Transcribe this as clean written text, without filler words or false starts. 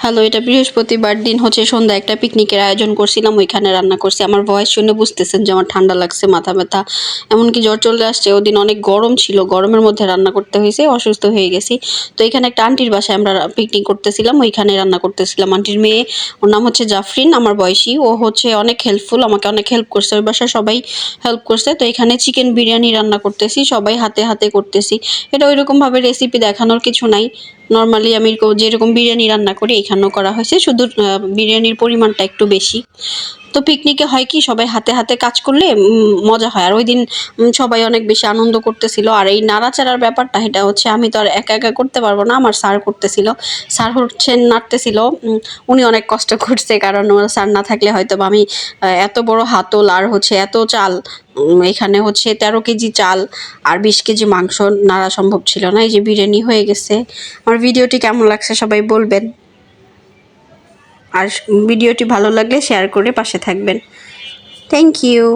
Hello, এটা বৃহস্পতিবার দিন হচ্ছে সন্ধ্যা একটা পিকনিকের আয়োজন করছিলাম, ওইখানে রান্না করছি। আমার ভয়েস শুনে বুঝতেছেন যে আমার ঠান্ডা লাগছে, মাথা ব্যথা, এমনকি জ্বর চলে আসছে। ওদিন অনেক গরম ছিল, গরমের মধ্যে রান্না করতে হয়েছে, অসুস্থ হয়ে গেছি। তো এখানে একটা আন্টির বাসায় আমরা পিকনিক করতেছিলাম, ওইখানে রান্না করতেছিলাম। আন্টির মেয়ে, ওর নাম হচ্ছে জাফরিন, আমার বয়সী। ও হচ্ছে অনেক হেল্পফুল, আমাকে অনেক হেল্প করছে, ওই বাসায় সবাই হেল্প করছে। তো এখানে চিকেন বিরিয়ানি রান্না করতেছি, সবাই হাতে হাতে করতেছি। এটা ওইরকমভাবে রেসিপি দেখানোর কিছু নাই, নর্মালি আমি যেরকম বিরিয়ানি রান্না করি এখানেও করা হয়েছে, শুধু বিরিয়ানির পরিমাণটা একটু বেশি। তো পিকনিকে হয় কি, সবাই হাতে হাতে কাজ করলে মজা হয়। আর ওই দিন সবাই অনেক বেশি আনন্দ করতেছিল। আর এই নাড়াচাড়ার ব্যাপারটা, এটা হচ্ছে আমি তো আর একা একা করতে পারবো না, আমার স্যার করতেছিল। স্যার হচ্ছে নাড়তেছিল, উনি অনেক কষ্ট করছে, কারণ স্যার না থাকলে হয়তো বা আমি এত বড় হাতল আর হচ্ছে এত চাল, এখানে হচ্ছে 13 কেজি চাল আর 20 কেজি মাংস নাড়া সম্ভব ছিল না। এই যে বিরিয়ানি হয়ে গেছে। আমার ভিডিওটি কেমন লাগছে সবাই বলবেন, আর ভিডিওটি ভালো লাগলে শেয়ার করে পাশে থাকবেন। Thank you.